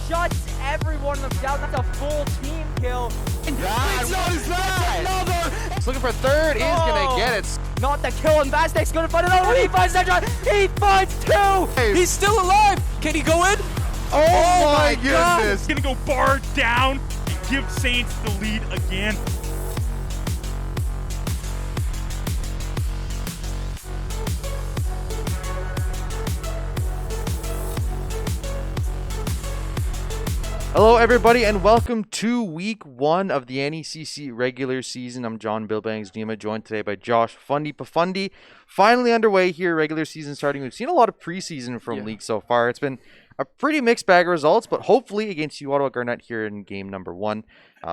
shuts every one of them down. That's a full team kill. That's another. He's looking for third. He's gonna get it. Not the kill, and Vastek's gonna find another one. He finds that shot. He finds two. He's still alive. Can he go in? Oh my God. goodness. Gonna go bar down and give Saints the lead again. Hello, everybody, and welcome to week 1 of the NECC regular season. I'm John Billbangs Nima, joined today by Josh Fundy Pafundi. Finally underway here, regular season starting. We've seen a lot of preseason from League so far. It's been a pretty mixed bag of results, but hopefully against UOttawa Garnet here in game number 1,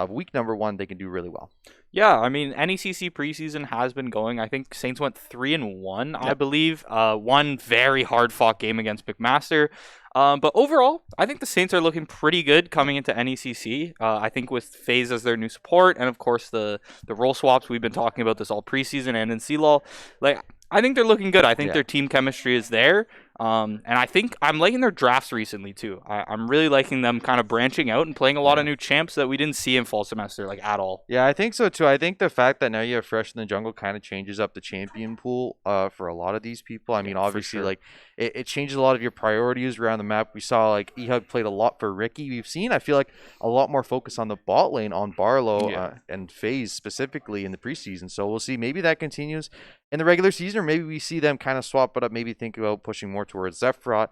week number 1, they can do really well. Yeah, I mean, NECC preseason has been going. I think Saints went 3-1, I believe. One very hard-fought game against McMaster. But overall, I think the Saints are looking pretty good coming into NECC. I think with FaZe as their new support, and of course the role swaps, we've been talking about this all preseason and in CLOL. I think they're looking good. I think their team chemistry is there. And I think I'm liking their drafts recently too. I'm really liking them kind of branching out and playing a lot of new champs that we didn't see in fall semester at all. Yeah, I think so too. I think the fact that now you have Fresh in the Jungle kind of changes up the champion pool for a lot of these people. I mean, obviously, it changes a lot of your priorities around the map. We saw Ehug played a lot for Ricky. We've seen, I feel like, a lot more focus on the bot lane on Barlow and FaZe specifically in the preseason. So we'll see. Maybe that continues in the regular season, or maybe we see them kind of swap it up, maybe think about pushing more towards Zephrot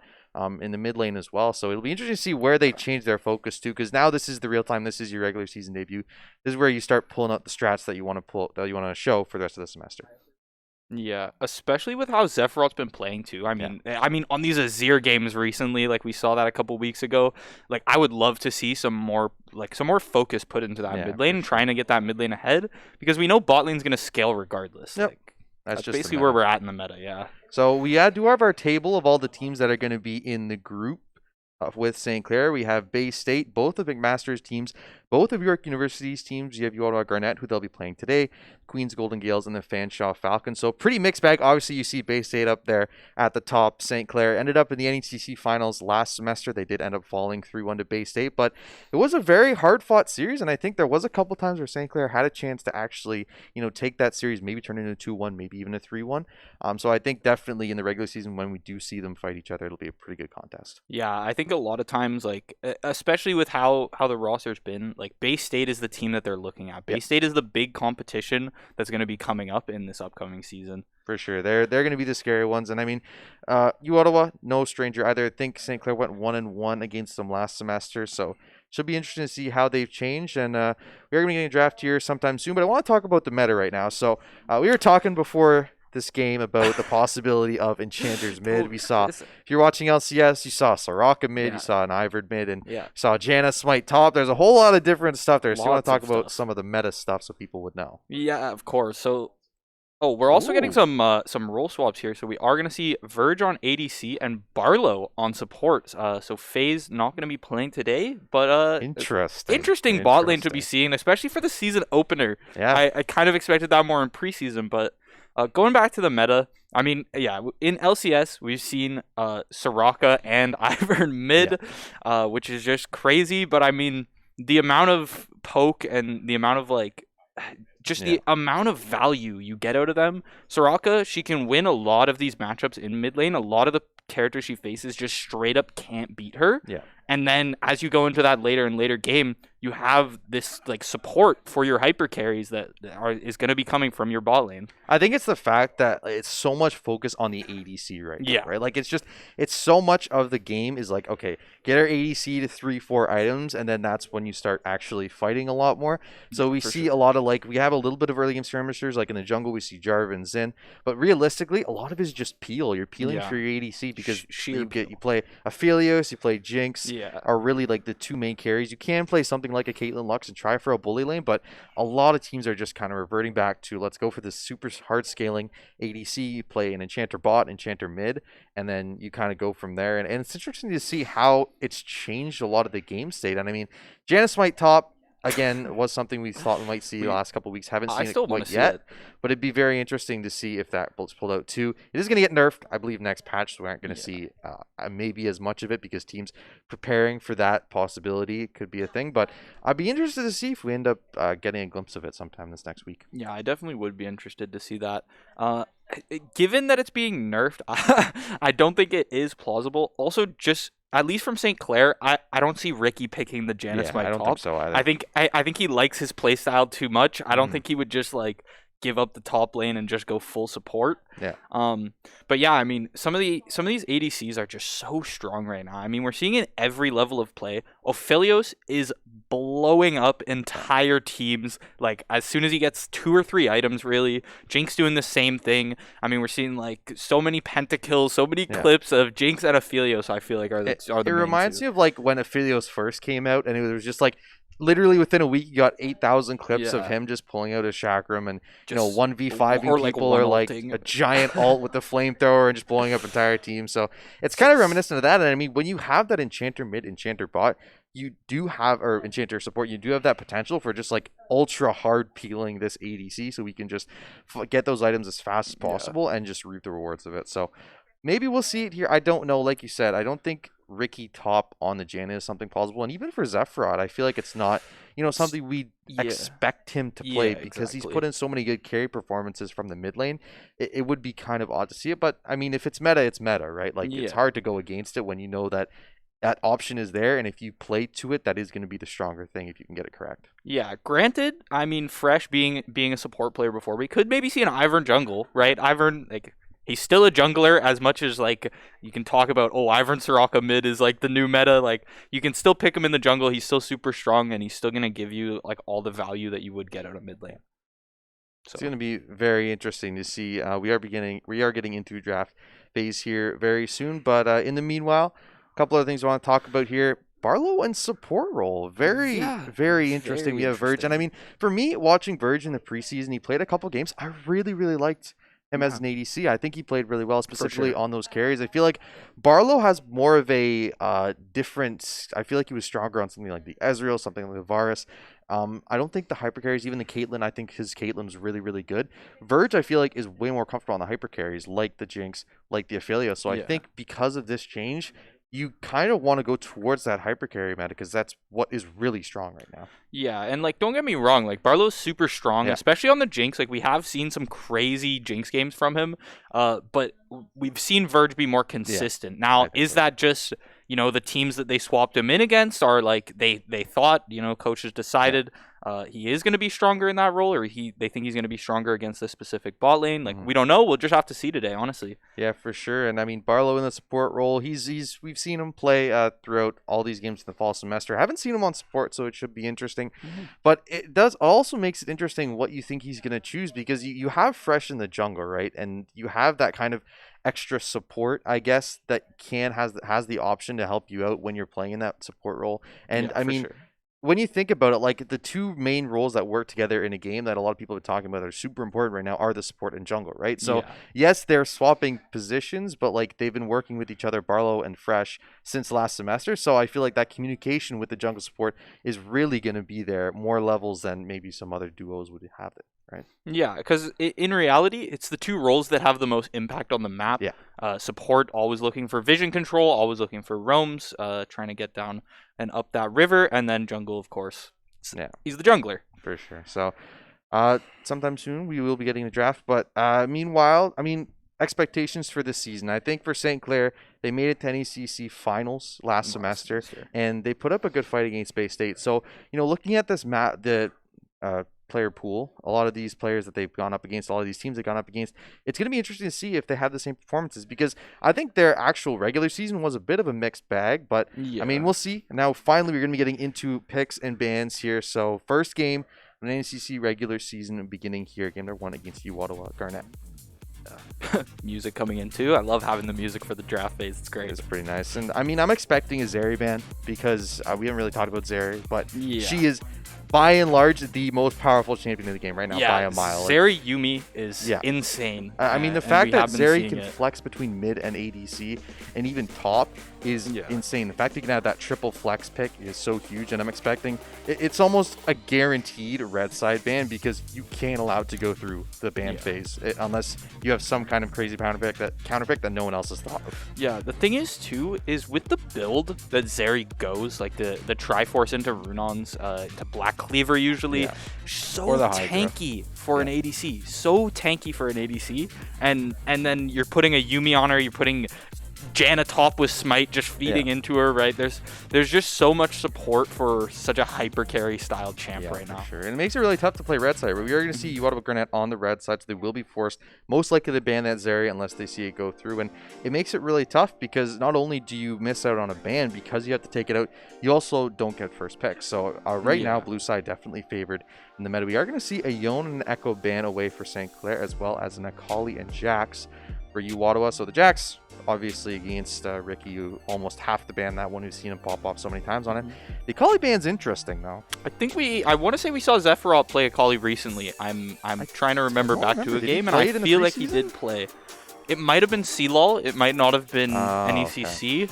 in the mid lane as well. So it'll be interesting to see where they change their focus to, because now this is the real time. This is your regular season debut. This is where you start pulling out the strats that you want to show for the rest of the semester. Yeah, especially with how Zephrot's been playing too. I mean, on these Azir games recently, we saw that a couple weeks ago. I would love to see some more focus put into that mid lane and trying to get that mid lane ahead, because we know bot lane's gonna scale regardless. Yep. That's just basically where we're at in the meta. Yeah. So we do have our table of all the teams that are going to be in the group with St. Clair. We have Bay State, both of McMaster's teams, both of York University's teams. You have UOttawa Garnet, who they'll be playing today, Queens Golden Gales, and the Fanshawe Falcons. So pretty mixed bag. Obviously, you see Bay State up there at the top. St. Clair ended up in the NECC finals last semester. They did end up falling 3-1 to Bay State, but it was a very hard-fought series, and I think there was a couple times where St. Clair had a chance to actually, take that series, maybe turn it into 2-1, maybe even a 3-1. So I think definitely in the regular season, when we do see them fight each other, it'll be a pretty good contest. Yeah, I think a lot of times, especially with how the roster's been, Bay State is the team that they're looking at. Bay State is the big competition that's going to be coming up in this upcoming season. For sure. They're going to be the scary ones. And I mean, UOttawa, no stranger either. I think St. Clair went 1-1 against them last semester. So should be interesting to see how they've changed. And we are going to be getting a draft here sometime soon. But I want to talk about the meta right now. So we were talking before this game about the possibility of Enchanters mid. We saw, if you're watching LCS, you saw Soraka mid, you saw an Ivern mid, and you saw Janna Smite top. There's a whole lot of different stuff there. So you want to talk about some of the meta stuff so people would know. Yeah, of course. So we're also getting some role swaps here. So we are going to see Verge on ADC and Barlow on support. So FaZe not going to be playing today, but interesting bot lane to be seeing, especially for the season opener. Yeah, I kind of expected that more in preseason, but going back to the meta, I mean, in LCS, we've seen Soraka and Ivern mid, which is just crazy. But I mean, the amount of poke and the amount of the amount of value you get out of them. Soraka, she can win a lot of these matchups in mid lane. A lot of the characters she faces just straight up can't beat her. Yeah. And then as you go into that later and later game, you have this support for your hyper carries that is going to be coming from your bot lane. I think it's the fact that it's so much focus on the ADC right now, right? It's so much of the game is okay, get our ADC to 3-4 items, and then that's when you start actually fighting a lot more. So we see a lot of we have a little bit of early game skirmishers, in the jungle we see Jarvan and Xin, but realistically a lot of it is just peel. You're peeling for your ADC because you play Aphelios, you play Jinx, are really the two main carries. You can play something like a Caitlyn Lux and try for a bully lane, but a lot of teams are just kind of reverting back to let's go for this super hard scaling ADC. You play an Enchanter bot, Enchanter mid, and then you kind of go from there. And it's interesting to see how it's changed a lot of the game state. And I mean, Janna Smite top, again, was something we thought we might see the last couple of weeks. Haven't seen it quite yet, but it'd be very interesting to see if that was pulled out too. It is going to get nerfed, I believe, next patch, so we aren't going to see maybe as much of it because teams preparing for that possibility could be a thing. But I'd be interested to see if we end up getting a glimpse of it sometime this next week. Yeah, I definitely would be interested to see that. Given that it's being nerfed, I don't think it is plausible. Also, just at least from St. Clair, I don't see Ricky picking the Janus I don't top. think so either. I think he likes his playstyle too much. I don't think he would just like give up the top lane and just go full support. Yeah. But yeah, I mean, some of these ADCs are just so strong right now. I mean, we're seeing in every level of play. Ophelios is blowing up entire teams. Like as soon as he gets 2 or 3 items, really. Jinx doing the same thing. I mean, we're seeing like so many pentakills, so many clips of Jinx and Ophelios. I feel like are the It reminds me of like when Ophelios first came out, and it was just like. Literally within a week, you got 8,000 clips of him just pulling out his chakram and, you know, 1v5ing people or like a giant ult with the flamethrower and just blowing up entire teams. So it's kind of reminiscent of that. And I mean, when you have that Enchanter mid, Enchanter bot, you do have, or Enchanter support, you do have that potential for just like ultra hard peeling this ADC so we can just get those items as fast as possible and just reap the rewards of it. So maybe we'll see it here. I don't know. Like you said, I don't think Ricky top on the Janus is something plausible. And even for Zephrod, I feel like it's not, you know, something we expect him to play because he's put in so many good carry performances from the mid lane. It would be kind of odd to see it. But, I mean, if it's meta, it's meta, right? Like, it's hard to go against it when you know that that option is there. And if you play to it, that is going to be the stronger thing if you can get it correct. Yeah, granted, I mean, Fresh being a support player before, we could maybe see an Ivern jungle, right? Ivern, like... He's still a jungler as much as, like, you can talk about, Ivern Soraka mid is, like, the new meta. Like, you can still pick him in the jungle. He's still super strong, and he's still going to give you, like, all the value that you would get out of mid lane. So. It's going to be very interesting to see. We are getting into draft phase here very soon. But in the meanwhile, a couple other things I want to talk about here. Barlow and support role. Very interesting. We have Verge. And, I mean, for me, watching Verge in the preseason, he played a couple games. I really, really liked him as an ADC. I think he played really well, specifically on those carries. I feel like Barlow has more of a different... I feel like he was stronger on something like the Ezreal, something like the Varus. I don't think the hyper carries, even the Caitlyn, I think his Caitlyn was really, really good. Verge, I feel like, is way more comfortable on the hyper carries, like the Jinx, like the Ophelia. So I think because of this change, you kind of want to go towards that hyper carry meta because that's what is really strong right now. Yeah, and like don't get me wrong, like Barlow's super strong, especially on the Jinx. Like we have seen some crazy Jinx games from him, but we've seen Verge be more consistent. Now, is that just, you know, the teams that they swapped him in against are like they thought, you know, coaches decided he is going to be stronger in that role, or they think he's going to be stronger against this specific bot lane. Like we don't know. We'll just have to see today, honestly. Yeah, for sure. And I mean, Barlow in the support role, we've seen him play throughout all these games in the fall semester. I haven't seen him on support, so it should be interesting. But it also makes it interesting what you think he's going to choose, because you have Fresh in the jungle, right? And you have that kind of extra support, I guess, that has the option to help you out when you're playing in that support role. And I mean, when you think about it, like the two main roles that work together in a game that a lot of people are talking about are super important right now are the support and jungle, right? So yes, they're swapping positions, but like they've been working with each other, Barlow and Fresh, since last semester. So I feel like that communication with the jungle support is really going to be there, more levels than maybe some other duos would have it. Right. Yeah, because in reality, it's the two roles that have the most impact on the map. Support, always looking for vision control, always looking for roams, trying to get down and up that river, and then jungle, of course. He's the jungler. For sure. So sometime soon we will be getting the draft. But meanwhile, I mean, expectations for this season. I think for St. Clair, they made it to NECC finals last semester, and they put up a good fight against Bay State. So, you know, looking at this map, the player pool, a lot of these players that they've gone up against, a lot of these teams they've gone up against, it's going to be interesting to see if they have the same performances, because I think their actual regular season was a bit of a mixed bag, but I mean, we'll see. Now, finally, we're going to be getting into picks and bans here. So, first game of the NCC regular season beginning here, game number 1 against UOttawa, Garnet. Music coming in too. I love having the music for the draft phase. It's great. It's pretty nice. And I mean, I'm expecting a Zeri ban, because we haven't really talked about Zeri, but she is by and large the most powerful champion in the game right now by a mile. Zeri Yuumi is insane. I mean, the fact that Zeri can flex between mid and ADC and even top is insane. The fact you can have that triple flex pick is so huge, and I'm expecting it's almost a guaranteed red side ban because you can't allow it to go through the ban phase unless you have some kind of crazy counterpick that no one else has thought of. Yeah, the thing is too is with the build that Zeri goes, like the Triforce into Runons, to Black Cleaver usually, so tanky for an ADC, so tanky for an ADC, and then you're putting a Yuumi on her, you're putting Janna top with Smite just feeding into her, right? There's just so much support for such a hyper carry style champ right now. Sure. And it makes it really tough to play red side. We are going to see UOttawa Garnet on the red side, so they will be forced most likely to ban that Zeri unless they see it go through. And it makes it really tough because not only do you miss out on a ban because you have to take it out, you also don't get first pick. So right now, blue side definitely favored in the meta. We are going to see a Yone and an Echo ban away for St. Clair, as well as an Akali and Jax for UOttawa. So the Jax, obviously against Ricky, who almost half the ban, that one who's seen him pop off so many times on it. The Akali ban's interesting though. I want to say we saw Zephyros play Akali recently. I'm trying to remember back to a game, and I feel like he did play. It might have been CLOL. It might not have been NECC.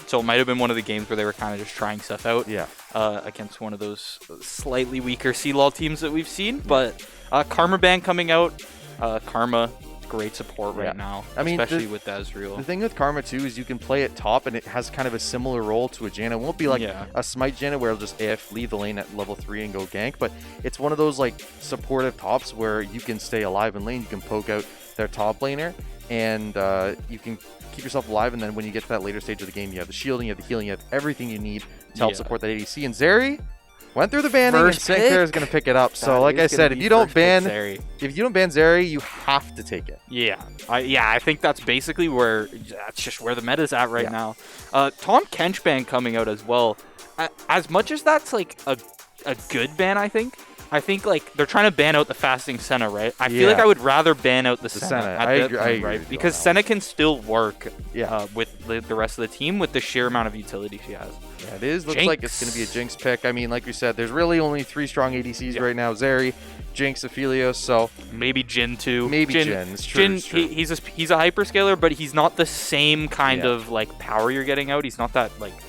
So it might have been one of the games where they were kind of just trying stuff out. Against one of those slightly weaker CLOL teams that we've seen. But Karma ban coming out. Karma, great support right now, I mean, especially with Ezreal. The thing with Karma too is you can play it top, and it has kind of a similar role to a Janna. It won't be like a Smite Janna where it'll just AF leave the lane at level 3 and go gank, but it's one of those like supportive tops where you can stay alive in lane, you can poke out their top laner, and you can keep yourself alive, and then when you get to that later stage of the game, you have the shielding, you have the healing, you have everything you need to help support that ADC. And Zeri went through the banning, and St. Clair is going to pick it up. So like I said, if you don't ban Zeri, you have to take it. I think that's basically that's just where the meta's at right now. Tom Kench ban coming out as well. As much as that's like a good ban, I think like they're trying to ban out the fasting Senna, right? I feel like I would rather ban out the Senna. I agree, right? Because Senna can still work with the rest of the team with the sheer amount of utility she has. Yeah, it is. Looks like it's going to be a Jinx pick. I mean, like we said, there's really only 3 strong ADCs right now. Zeri, Jinx, Aphelios, so maybe Jhin too. Maybe Jhin. It's true, Jhin, he's a hyperscaler, but he's not the same kind of like power you're getting out. He's not that like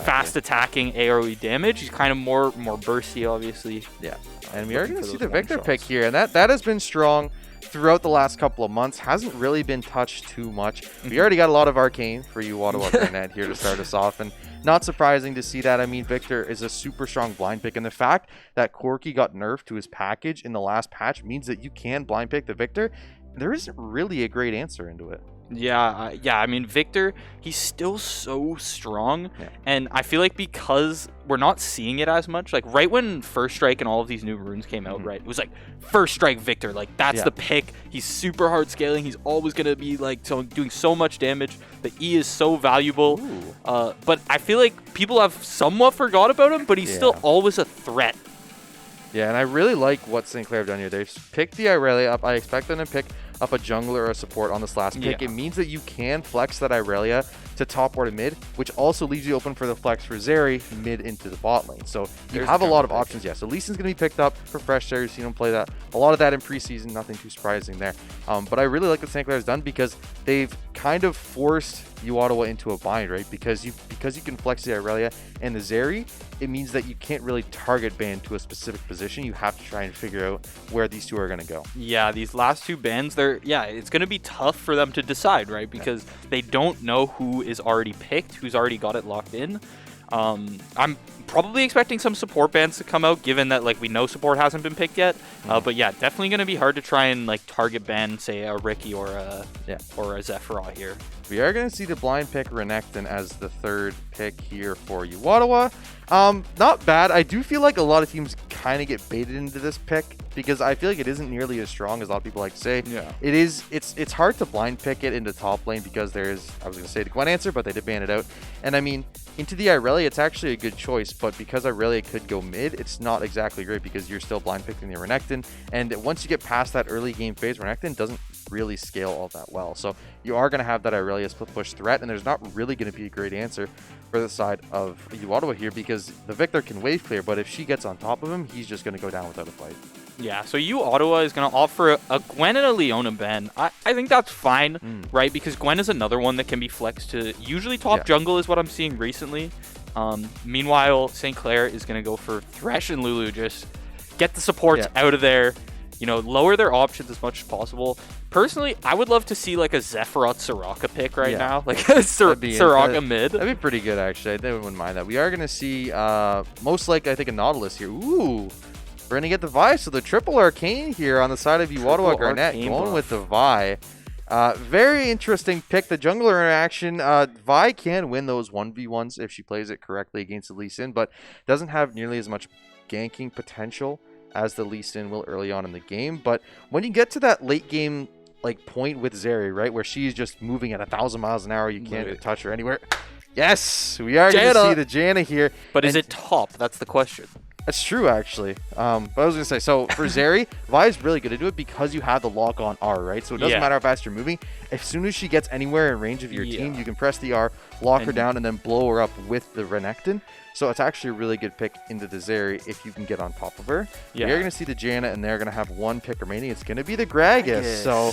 fast attacking AoE damage. He's kind of more bursty, obviously. Yeah. And we are going to see the Victor pick here, and that has been strong throughout the last couple of months. Hasn't really been touched too much. We already got a lot of Arcane for UOttawa Garnet here to start us off, and not surprising to see that. I mean, Victor is a super strong blind pick, and the fact that Corki got nerfed to his package in the last patch means that you can blind pick the Victor. There isn't really a great answer into it. I mean, Victor, he's still so strong, and I feel like because we're not seeing it as much, like right when First Strike and all of these new runes came out, right, it was like First Strike Victor, like that's the pick. He's super hard scaling. He's always gonna be like doing so much damage. The E is so valuable, but I feel like people have somewhat forgot about him, but he's still always a threat. Yeah, and I really like what St. Clair have done here. They've picked the Irelia up. I expect them to pick up a jungler or a support on this last pick. It means that you can flex that Irelia to top or to mid, which also leaves you open for the flex for Zeri mid into the bot lane. So you have a lot of options. So Lee Sin's going to be picked up for Fresh Zeri. You've seen him play that. A lot of that in preseason, nothing too surprising there. But I really like what St. Clair has done because they've kind of forced UOttawa into a bind, right? Because you can flex the Irelia and the Zeri, it means that you can't really target ban to a specific position. You have to try and figure out where these two are going to go. Yeah, these last 2 bans, it's going to be tough for them to decide, right? Because they don't know who is already picked, who's already got it locked in. I'm probably expecting some support bans to come out, given that like we know support hasn't been picked yet. But yeah, definitely going to be hard to try and like target ban, say a Ricky or a Zephyros here. We are going to see the blind pick Renekton as the 3rd pick here for UOttawa. Not bad. I do feel like a lot of teams kind of get baited into this pick because I feel like it isn't nearly as strong as a lot of people like to say. It's hard to blind pick it into top lane because there's, I was going to say the Gwen answer, but they did ban it out. And I mean, into the Irelia, it's actually a good choice, but because Irelia could go mid, it's not exactly great because you're still blind picking the Renekton. And once you get past that early game phase, Renekton doesn't really scale all that well. So you are going to have that Irelia split push threat, and there's not really going to be a great answer for the side of UOttawa here because the Victor can wave clear, but if she gets on top of him, he's just going to go down without a fight. Yeah, so UOttawa is going to offer a Gwen and a Leona Ben. I think that's fine, right? Because Gwen is another one that can be flexed to usually top jungle is what I'm seeing recently. Meanwhile, St. Clair is going to go for Thresh and Lulu. Just get the supports out of there. You know, lower their options as much as possible. Personally, I would love to see like a Zephyroth Soraka pick right now. Like a Soraka mid. That'd be pretty good, actually. I wouldn't mind that. We are going to see, most likely, I think, a Nautilus here. Ooh. We're going to get the Vi. So the triple arcane here on the side of UOttawa Garnet. Going with the Vi. Very interesting pick. The jungler interaction. Vi can win those 1v1s if she plays it correctly against the Lee Sin, but doesn't have nearly as much ganking potential as the Lee Sin will early on in the game. But when you get to that late game like point with Zeri, right, where she's just moving at 1,000 miles an hour, you can't touch her anywhere. Yes, we are going to see the Janna here. But is it top? That's the question. That's true, actually. But I was going to say, so for Zeri, Vi is really good to do it because you have the lock on R, right? So it doesn't matter how fast you're moving. As soon as she gets anywhere in range of your team, you can press the R, lock her down, and then blow her up with the Renekton. So it's actually a really good pick into the Zeri if you can get on top of her. Yeah. You're going to see the Janna, and they're going to have one pick remaining. It's going to be the Gragas. So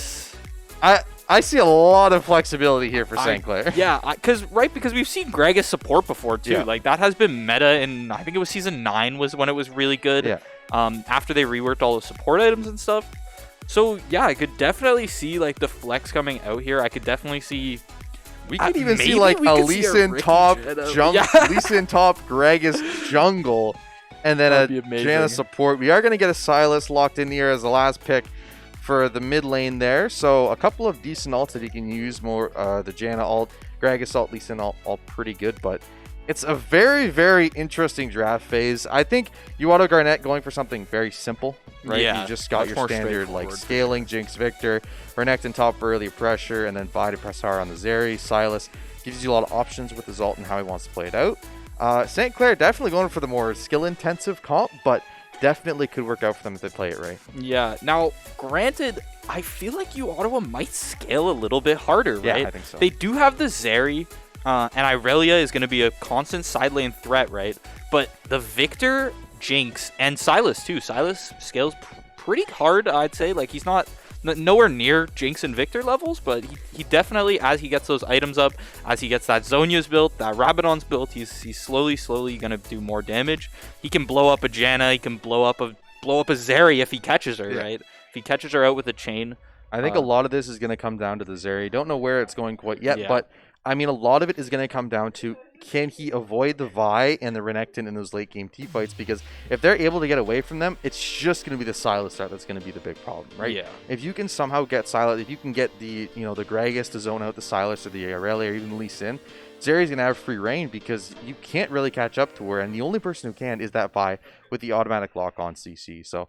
I see a lot of flexibility here for St. Clair. Yeah, because we've seen Gragas support before too. Yeah. Like that has been meta in, I think it was season 9 was when it was really good. Yeah. After they reworked all the support items and stuff. So yeah, I could definitely see like the flex coming out here. I could definitely see. We could even see like a Lee Sin top Lee Sin top Gragas jungle, and then a Janna support. We are going to get a Sylas locked in here as the last pick for the mid lane there. So a couple of decent ults that you can use more. The Janna ult, Gragas ult, Lee Sin ult, all pretty good, but it's a very, very interesting draft phase. I think UOttawa Garnet going for something very simple, right? Yeah, you just got your standard like scaling, Jinx, Victor, Renekton top for early pressure, and then Vi to press hard on the Zeri. Sylas gives you a lot of options with his ult and how he wants to play it out. St. Clair definitely going for the more skill-intensive comp, but definitely could work out for them if they play it right. Yeah. Now, granted, I feel like UOttawa might scale a little bit harder, right? Yeah, I think so. They do have the Zeri, and Irelia is going to be a constant side lane threat, right? But the Victor, Jinx, and Sylas too. Sylas scales pretty hard, I'd say. Like he's not nowhere near Jinx and Victor levels, but he definitely, as he gets those items up, as he gets that Zhonya's built, that Rabadon's built, he's slowly going to do more damage. He can blow up a Janna, he can blow up a Zeri if he catches her, right? If he catches her out with a chain. I think a lot of this is going to come down to the Zeri. Don't know where it's going quite yet, but I mean, a lot of it is going to come down to, can he avoid the Vi and the Renekton in those late game T-fights? Because if they're able to get away from them, it's just going to be the Sylas start that's going to be the big problem, right? Yeah. If you can somehow get Sylas, if you can get the Gragas to zone out the Sylas or the Irelia or even the Lee Sin, Zeri's going to have free reign because you can't really catch up to her, and the only person who can is that Vi with the automatic lock on CC. So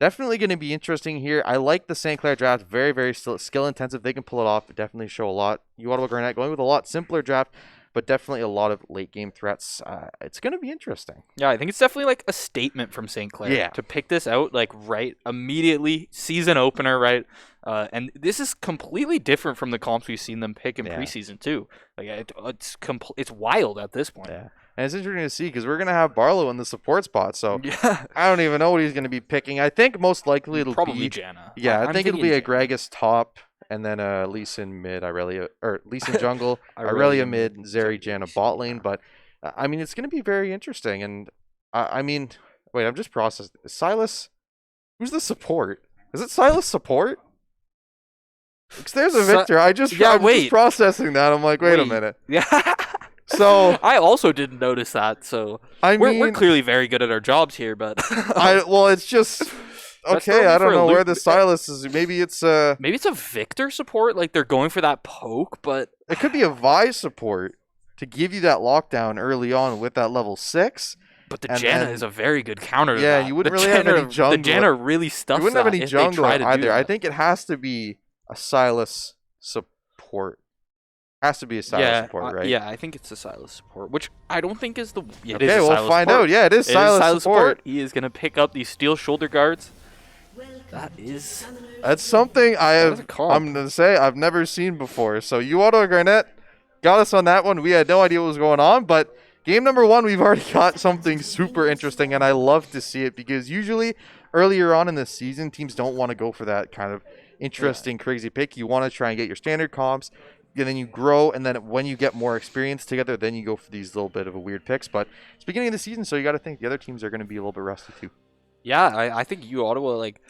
definitely going to be interesting here. I like the St. Clair draft. Very, very skill intensive. They can pull it off. Definitely show a lot. UOttawa Garnet going with a lot simpler draft, but definitely a lot of late game threats. It's going to be interesting. Yeah, I think it's definitely like a statement from St. Clair to pick this out like right immediately, season opener, right? And this is completely different from the comps we've seen them pick in preseason too. Like it's wild at this point. Yeah. And it's interesting to see because we're going to have Barlow in the support spot. So I don't even know what he's going to be picking. I think most likely it'll probably be Janna. Yeah, I think it'll be a Gragas top and then a Lee Sin mid, Irelia, or Lee Sin jungle, Irelia mid, Zeri, Janna bot lane. But I mean, it's going to be very interesting. And I mean, wait, I'm just processing. Sylas, who's the support? Is it Sylas support? Because there's a Victor. I'm just processing that. I'm like, wait a minute. Yeah. So I also didn't notice that. So we're clearly very good at our jobs here, but it's just okay. I don't know where the Sylas is. Maybe it's a Victor support. Like they're going for that poke, but it could be a Vi support to give you that lockdown early on with that level 6. But the Janna is a very good counter. Yeah, to that. You wouldn't really have any jungle. The Janna really stuffs. You wouldn't have any jungle either. I think it has to be a Sylas support. Has to be a Sylas support, right? Yeah, I think it's a Sylas support, which I don't think is the. Yeah, okay, we'll find out. Yeah, it is Sylas support. He is going to pick up these steel shoulder guards. That's something I'm going to say I've never seen before. So UOttawa Garnet got us on that one. We had no idea what was going on, but game number 1, we've already got something super interesting, and I love to see it because usually earlier on in the season, teams don't want to go for that kind of interesting, crazy pick. You want to try and get your standard comps, and then you grow, and then when you get more experience together, then you go for these little bit of a weird picks. But it's beginning of the season, so you got to think the other teams are going to be a little bit rusty too. Yeah, I think UOttawa, like,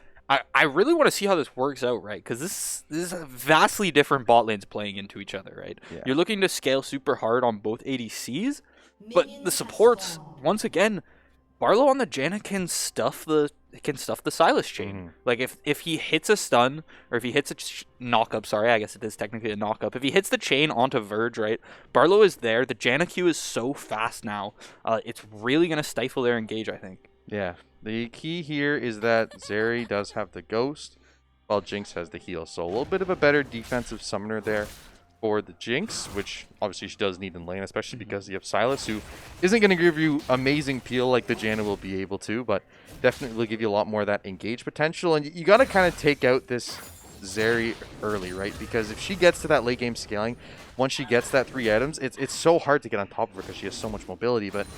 I really want to see how this works out, right? Because this is vastly different bot lanes playing into each other, right? Yeah. You're looking to scale super hard on both ADCs, but the supports, once again, Barlow on the Janna can stuff the Silas chain. Like if he hits a stun, or if he hits a knock-up, sorry, I guess it is technically a knock-up. If he hits the chain onto Verge, right, Barlow is there. The Janna Q is so fast now. It's really going to stifle their engage, I think. Yeah. The key here is that Zeri does have the Ghost, while Jinx has the heal. So a little bit of a better defensive summoner there for the Jinx, which obviously she does need in lane, especially because you have Silas, who isn't going to give you amazing peel like the Janna will be able to, but definitely will give you a lot more of that engage potential. And you got to kind of take out this Zeri early, right? Because if she gets to that late game scaling, once she gets that 3 items, it's so hard to get on top of her because she has so much mobility. But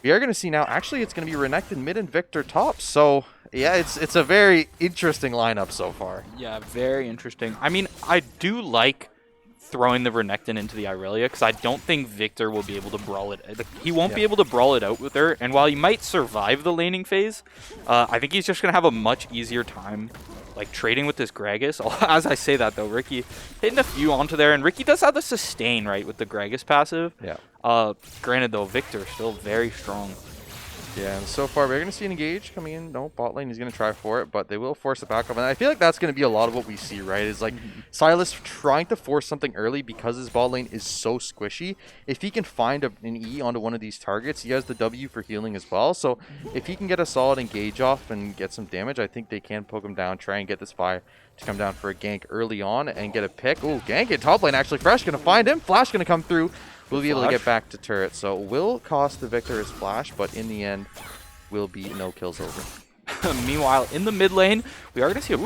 we are going to see now, actually, it's going to be Renekton mid and Victor top. So, yeah, it's a very interesting lineup so far. Yeah, very interesting. I mean, I do like throwing the Renekton into the Irelia because I don't think Victor will be able to brawl it. He won't be able to brawl it out with her. And while he might survive the laning phase, I think he's just going to have a much easier time like trading with this Gragas. As I say that though, Ricky hitting a few onto there, and Ricky does have the sustain, right, with the Gragas passive. Yeah. Granted though, Victor still very strong. Yeah, and so far we're going to see an engage coming in. No, bot lane, he's going to try for it, but they will force it back up. And I feel like that's going to be a lot of what we see, right? Is like Silas trying to force something early because his bot lane is so squishy. If he can find an E onto one of these targets, he has the W for healing as well. So if he can get a solid engage off and get some damage, I think they can poke him down, try and get this Vi to come down for a gank early on and get a pick. Oh, gank in top lane, actually. Fresh going to find him. Flash going to come through. We'll be able to get back to turret. So it will cost the Victor his flash, but in the end, will be no kills over. Meanwhile, in the mid lane, we are going to see a Vi's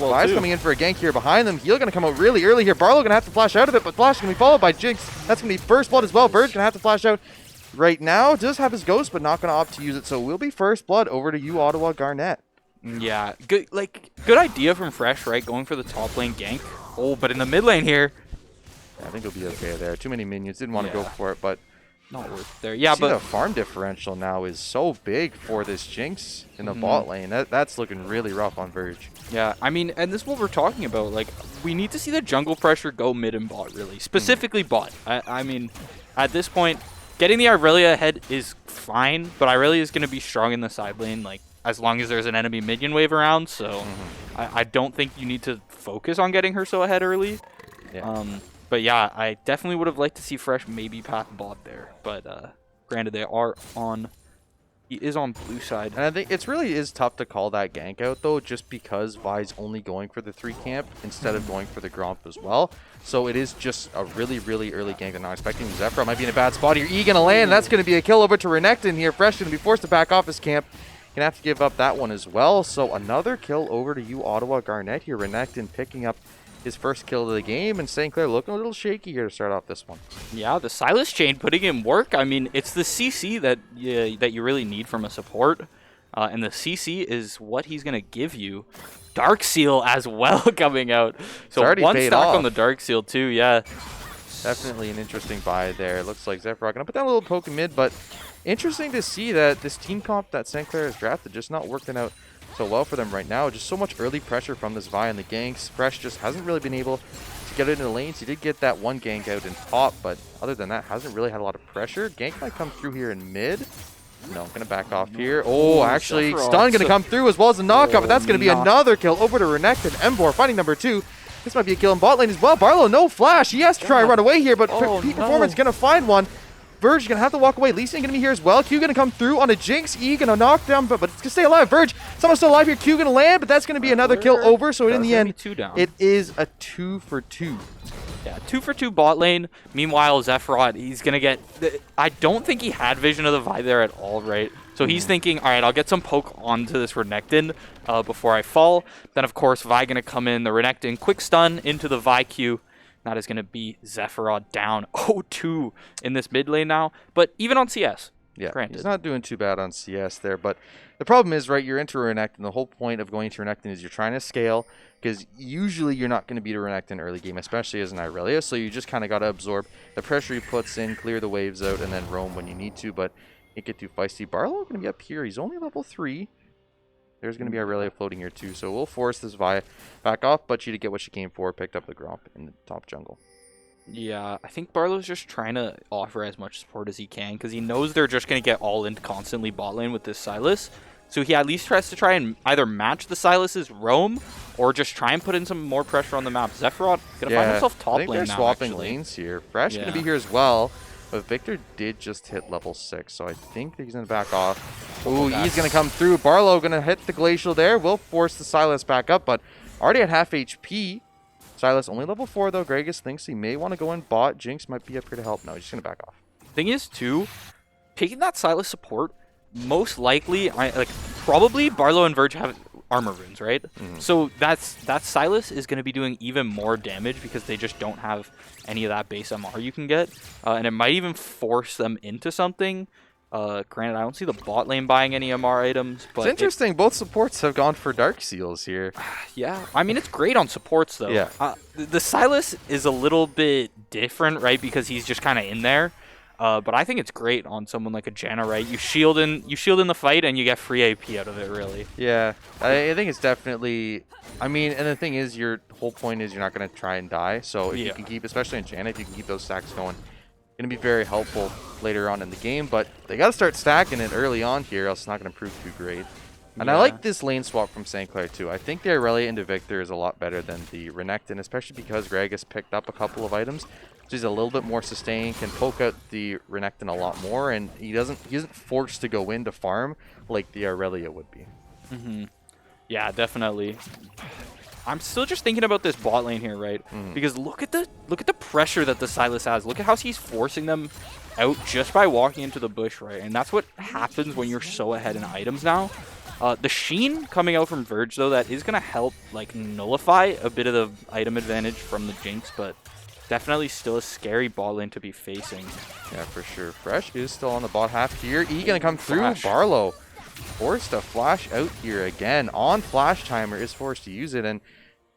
well coming in for a gank here behind them. Heal going to come out really early here. Barlow going to have to flash out of it, but flash going to be followed by Jinx. That's going to be first blood as well. Verge going to have to flash out right now. Does have his ghost, but not going to opt to use it. So it will be first blood over to UOttawa Garnet. Yeah, good idea from Fresh, right? Going for the top lane gank. Oh, but in the mid lane here, I think it'll be okay there. Too many minions. Didn't want to go for it, but not worth there. Yeah, but the farm differential now is so big for this Jinx in the bot lane. That's looking really rough on Verge. Yeah, I mean, and this is what we're talking about. Like, we need to see the jungle pressure go mid and bot, really. Specifically bot. I mean, at this point, getting the Irelia ahead is fine, but Irelia is going to be strong in the side lane, like, as long as there's an enemy minion wave around. So I don't think you need to focus on getting her so ahead early. Yeah. But yeah, I definitely would have liked to see Fresh maybe path bot there. But granted, they are on... He is on blue side. And I think it really is tough to call that gank out, though, just because Vi's only going for the 3 camp instead of going for the Gromp as well. So it is just a really, really early gank. I'm not expecting Zephyr might be in a bad spot here. E going to land. That's going to be a kill over to Renekton here. Fresh going to be forced to back off his camp. Gonna have to give up that one as well. So another kill over to UOttawa Garnet here. Renekton picking up his first kill of the game, and St. Clair looking a little shaky here to start off this one. Yeah, the Silas chain putting in work. I mean, it's the CC that you really need from a support, and the CC is what he's going to give you. Dark Seal as well coming out. So one stock on the Dark Seal too, yeah. Definitely an interesting buy there. Looks like Zephyr going to put down a little poke in mid, but interesting to see that this team comp that St. Clair has drafted just not working out so well for them right now. Just so much early pressure from this Vi and the ganks. Fresh just hasn't really been able to get it into the lanes. He did get that one gank out in top, but other than that, hasn't really had a lot of pressure. Gank might come through here in mid. No, gonna back off here. Oh, actually, stun gonna come through as well as a knockup, but that's gonna be another kill over to Renekton. Emvor finding number 2. This might be a kill in bot lane as well. Barlow, no flash. He has to try and run away here, but Peak Performance gonna find one. Verge gonna have to walk away. Lee Sin gonna be here as well. Q gonna come through on a Jinx. E gonna knock down, but it's gonna stay alive. Verge, someone's still alive here. Q gonna land, but that's gonna be another kill over. So in the end, it is a 2 for 2. Yeah, 2 for 2 bot lane. Meanwhile, Zephyr, he's gonna get... I don't think he had vision of the Vi there at all, right? So he's thinking, all right, I'll get some poke onto this Renekton before I fall. Then, of course, Vi gonna come in. The Renekton quick stun into the Vi Q. That is going to be Zephyr down 0-2 in this mid lane now. But even on CS, Yeah, granted. he's not doing too bad on CS there, but the problem is, right, you're into Renekton. The whole point of going to Renekton is you're trying to scale, because usually you're not going to beat a Renekton early game, especially as an Irelia, so you just kind of got to absorb the pressure he puts in, clear the waves out, and then roam when you need to, but can't get too feisty. Barlow going to be up here. He's only level 3. There's going to be Irelia floating here too, so we'll force this Vi back off, but she to get what she came for, picked up the Gromp in the top jungle. Yeah, I think Barlow's just trying to offer as much support as he can because he knows they're just going to get all in constantly bot lane with this Sylas. So he at least tries to try and either match the Sylas's roam or just try and put in some more pressure on the map. Sephiroth going to find himself top lane now, I think they're swapping actually. lanes here. Fresh going to be here as well, but Victor did just hit level 6, so I think that he's going to back off. Ooh, he's going to come through. Barlow going to hit the Glacial there. Will force the Sylas back up, but already at half HP. Sylas only level 4 though. Gragas thinks he may want to go in bot. Jinx might be up here to help. No, he's just going to back off. Thing is, too, taking that Sylas support, most likely, probably Barlow and Verge have armor runes, right? So that Sylas is going to be doing even more damage because they just don't have any of that base MR you can get. And it might even force them into something. Granted, I don't see the bot lane buying any MR items, but it's interesting. Both supports have gone for Dark Seals here. Yeah, I mean, it's great on supports, though. Yeah. The Sylas is a little bit different, right, because he's just kind of in there. But I think it's great on someone like a Janna, right? You shield in the fight, and you get free AP out of it, really. Yeah, I think it's definitely... I mean, and the thing is, your whole point is you're not going to try and die. So if you can keep, especially in Janna, if you can keep those stacks going, going to be very helpful later on in the game, but they got to start stacking it early on here, else it's not going to prove too great. And I like this lane swap from St. Clair too. I think the Irelia into Victor is a lot better than the Renekton, especially because Gragas picked up a couple of items. So he's a little bit more sustained, can poke out the Renekton a lot more, and he isn't forced to go in to farm like the Irelia would be. Yeah, definitely. I'm still just thinking about this bot lane here, right? Because look at the pressure that the Sylas has. Look at how he's forcing them out just by walking into the bush, right? And that's what happens when you're so ahead in items now. The Sheen coming out from Verge, though, that is going to help like nullify a bit of the item advantage from the Jinx, but definitely still a scary bot lane to be facing. Yeah, for sure. Fresh is still on the bot half here. E going to come through. Flash. Barlow forced to flash out here again. On flash timer is forced to use it, and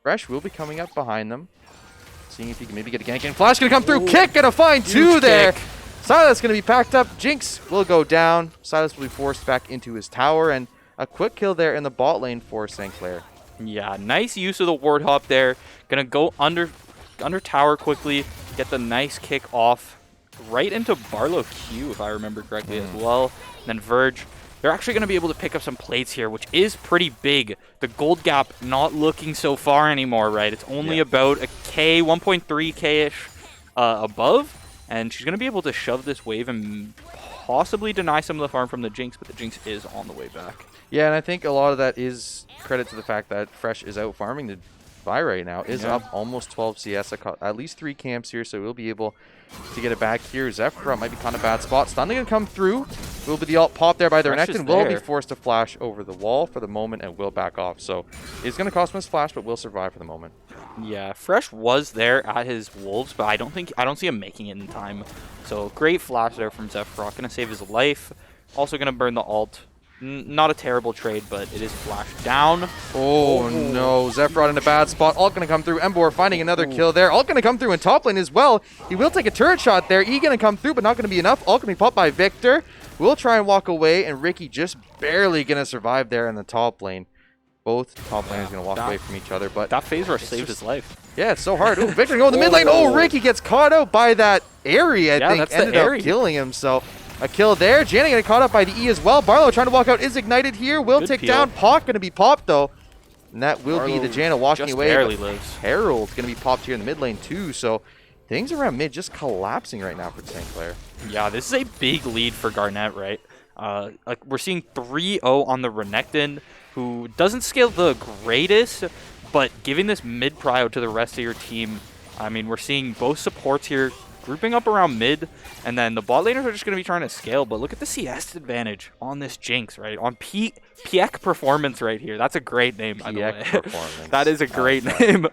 Fresh will be coming up behind them. Seeing if he can maybe get a gank in. Flash going to come through. Kick going to find two there. Sylas going to be packed up. Jinx will go down. Sylas will be forced back into his tower, and a quick kill there in the bot lane for St. Clair. Yeah, nice use of the ward hop there. Gonna go under tower quickly, get the nice kick off right into Barlow Q, if I remember correctly as well. And then Verge, they're actually gonna be able to pick up some plates here, which is pretty big. The gold gap not looking so far anymore, right? It's only about a K, 1.3K-ish above, and she's gonna be able to shove this wave and possibly deny some of the farm from the Jinx, but the Jinx is on the way back. Yeah, and I think a lot of that is credit to the fact that Fresh is out farming the Vi right now. Is up almost 12 CS, at least 3 camps here, so we'll be able to get it back here. Zephyr might be kind of bad spot. Stun going to come through. Will be the alt pop there by the Renekton. Will be forced to flash over the wall for the moment and will back off. So it's going to cost him his flash, but will survive for the moment. Yeah, Fresh was there at his Wolves, but I don't see him making it in time. So great flash there from Zephyr. Going to save his life. Also going to burn the alt. Not a terrible trade, but it is flashed down. Oh no, Zephyr in a bad spot. Alt going to come through. Embor finding another kill there. Alt going to come through in top lane as well. He will take a turret shot there. E going to come through, but not going to be enough. Alt going to be popped by Victor. Will try and walk away, and Ricky just barely going to survive there in the top lane. Both top laners going to walk away from each other, but that phase rush saved his life. Yeah, it's so hard. Ooh, Victor going to the mid lane. Oh, Ricky gets caught out by that Airy, I think. Ended up killing him, so a kill there. Janna getting caught up by the E as well. Barlow trying to walk out is ignited here. Will tick down. Pock going to be popped, though. And that will be the Janna walking away. Barely lives. Harold's going to be popped here in the mid lane, too. So things around mid just collapsing right now for St. Clair. Yeah, this is a big lead for Garnet, right? Like we're seeing 3-0 on the Renekton, who doesn't scale the greatest, but giving this mid prio to the rest of your team, I mean, we're seeing both supports here grouping up around mid, and then the bot laners are just going to be trying to scale. But look at the CS advantage on this Jinx, right? On Piek Performance right here. That's a great name, by the way. That is a great name.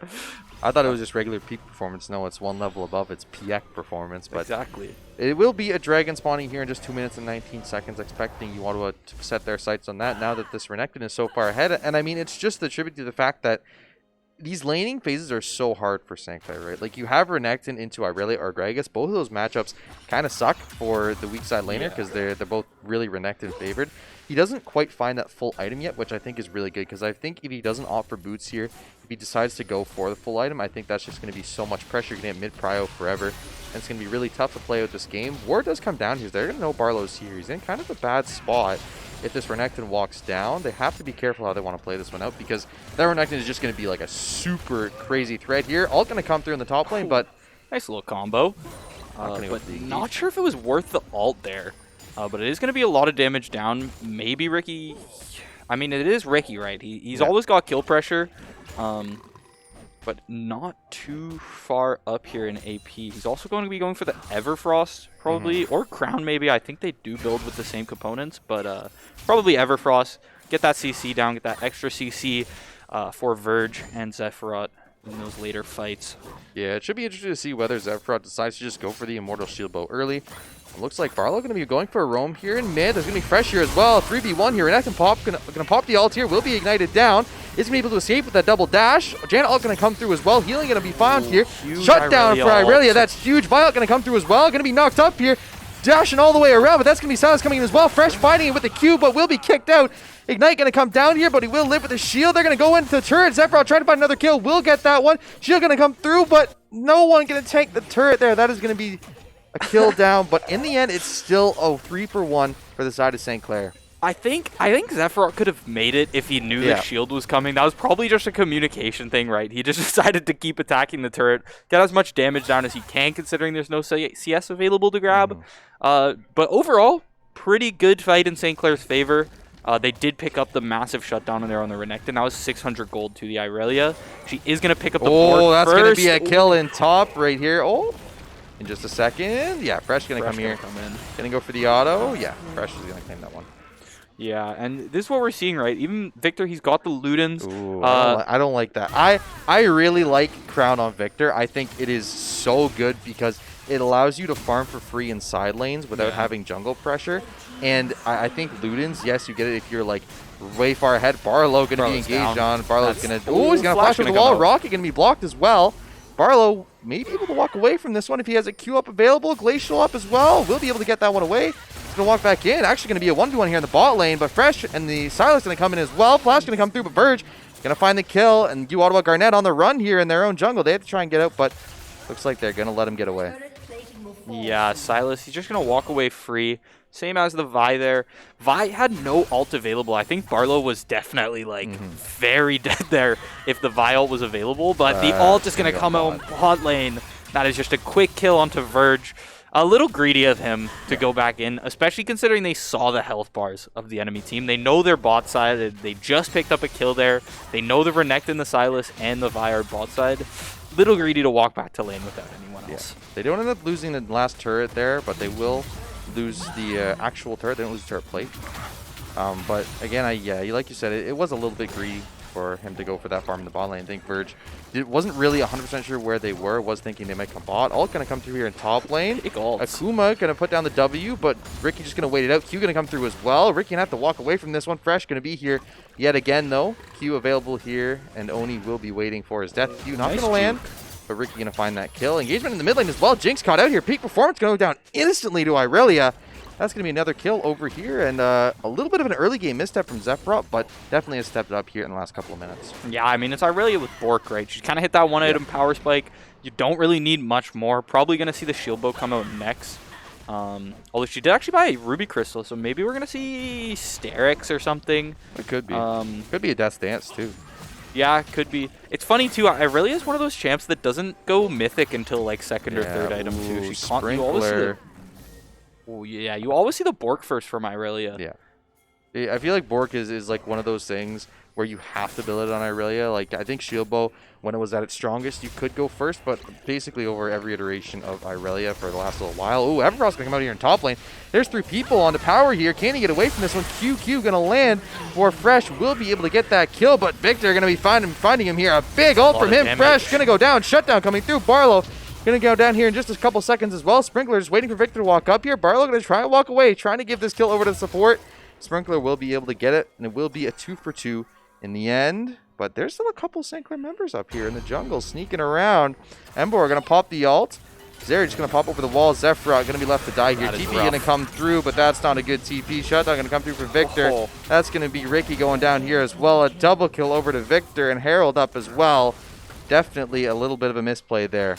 I thought it was just regular peak performance. No, it's one level above. It's PX performance. But exactly. it will be a dragon spawning here in just 2 minutes and 19 seconds, expecting UOttawa to set their sights on that now that this Renekton is so far ahead. And I mean, it's just a tribute to the fact that these laning phases are so hard for St. Clair, right? Like, you have Renekton into Irelia or Gragas. Both of those matchups kind of suck for the weak side laner because they're both really Renekton favored. He doesn't quite find that full item yet, which I think is really good because I think if he doesn't opt for boots here, if he decides to go for the full item, I think that's just going to be so much pressure. You're going to get mid-prio forever, and it's going to be really tough to play out this game. War does come down here. They're going to know Barlow's here. He's in kind of a bad spot. If this Renekton walks down, they have to be careful how they want to play this one out because that Renekton is just going to be like a super crazy threat here. All going to come through in the top lane, but nice little combo. But not sure if it was worth the ult there. But it is going to be a lot of damage down. Maybe Ricky... I mean, it is Ricky, right? He's always got kill pressure. But not too far up here in AP. He's also going to be going for the Everfrost, probably. Or Crown, maybe. I think they do build with the same components. But probably Everfrost. Get that CC down. Get that extra CC for Verge and Zephyros in those later fights. Yeah, it should be interesting to see whether Zephyros decides to just go for the Immortal Shield Bow early. It looks like Barlow going to be going for a roam here in mid. There's going to be Fresh here as well. 3v1 here. Renekton going to pop the ult here. Will be ignited down. Is going to be able to escape with that double dash. Janet ult going to come through as well. Healing going to be found here. Shut down for Irelia. That's huge. Violet going to come through as well. Going to be knocked up here. Dashing all the way around, but that's going to be Silence coming in as well. Fresh fighting it with the Q, but will be kicked out. Ignite going to come down here, but he will live with the shield. They're going to go into the turret. Zephyros trying to find another kill. Will get that one. Shield going to come through, but no one going to tank the turret there. That is going to be a kill down, but in the end, it's still 3-for-1 for the side of St. Clair. I think Zephyros could have made it if he knew the shield was coming. That was probably just a communication thing, right? He just decided to keep attacking the turret, get as much damage down as he can, considering there's no CS available to grab. But overall, pretty good fight in St. Clair's favor. They did pick up the massive shutdown in there on the Renekton. That was 600 gold to the Irelia. She is going to pick up the board that's first. Going to be a kill in top right here. In just a second. Yeah, Fresh going to come here. Going to go for the auto. Yeah, Fresh is going to claim that one. Yeah, and this is what we're seeing, right? Even Victor, he's got the Ludens. Ooh, I don't like that. I really like Crown on Victor. I think it is so good because it allows you to farm for free in side lanes without having jungle pressure. And I think Ludens, yes, you get it if you're like way far ahead. Barlow going to be engaged on. Barlow's going to... he's going to flash with the wall. Rocket going to be blocked as well. Barlow may be able to walk away from this one if he has a Q up available. Glacial up as well. Will be able to get that one away. He's going to walk back in. Actually going to be a 1v1 here in the bot lane, but Fresh and the Silas going to come in as well. Flash going to come through, but Verge going to find the kill. And UOttawa Garnet on the run here in their own jungle. They have to try and get out, but looks like they're going to let him get away. Yeah, Silas, he's just going to walk away free. Same as the Vi there. Vi had no ult available. I think Barlow was definitely like very dead there if the Vi ult was available. But the ult is going to come out in bot lane. That is just a quick kill onto Verge. A little greedy of him to go back in, especially considering they saw the health bars of the enemy team. They know their bot side. They just picked up a kill there. They know the Renekton, the Silas, and the Vi are bot side. Little greedy to walk back to lane without anyone else. They don't end up losing the last turret there, but they will lose the actual turret. They don't lose the turret plate. But again, like you said, it was a little bit greedy for him to go for that farm in the bot lane. I think Verge wasn't really 100% sure where they were. Was thinking they might come bot. Ult going to come through here in top lane. Akuma going to put down the W, but Ricky just going to wait it out. Q going to come through as well. Ricky going to have to walk away from this one. Fresh going to be here yet again, though. Q available here, and Oni will be waiting for his death. Q not going to land, but Ricky going to find that kill. Engagement in the mid lane as well. Jinx caught out here. Peak performance going to go down instantly to Irelia. That's going to be another kill over here, and a little bit of an early game misstep from Zephyros, but definitely has stepped up here in the last couple of minutes. Yeah, I mean, it's Irelia with Bork, right? She kind of hit that one-item power spike. You don't really need much more. Probably going to see the Shield Bow come out next. Although she did actually buy a Ruby Crystal, so maybe we're going to see Sterix or something. It could be. Could be a Death's Dance, too. Yeah, could be. It's funny, too. Irelia is one of those champs that doesn't go Mythic until, like, second or third item, too. She Sprinkler. Oh, yeah, you always see the Bork first from Irelia. Yeah. I feel like Bork is like one of those things where you have to build it on Irelia. Like, I think Shield Bow, when it was at its strongest, you could go first, but basically over every iteration of Irelia for the last little while. Ooh, Everfrost's gonna come out here in top lane. There's 3 people on the power here. Can he get away from this one? QQ gonna land for Fresh. Will be able to get that kill, but Victor gonna be finding him here. A big ult from him. Fresh gonna go down. Shutdown coming through. Barlow gonna go down here in just a couple seconds as well. Sprinkler just waiting for Victor to walk up here. Barlow gonna try and walk away, trying to give this kill over to support. Sprinkler will be able to get it, and it will be a 2 for 2 in the end. But there's still a couple St. Clair members up here in the jungle sneaking around. Embor gonna pop the ult. Zeri just gonna pop over the wall. Zephyr gonna be left to die here. TP gonna come through, but that's not a good TP. Shutdown gonna come through for Victor. Oh. That's gonna be Ricky going down here as well. A double kill over to Victor, and Herald up as well. Definitely a little bit of a misplay there.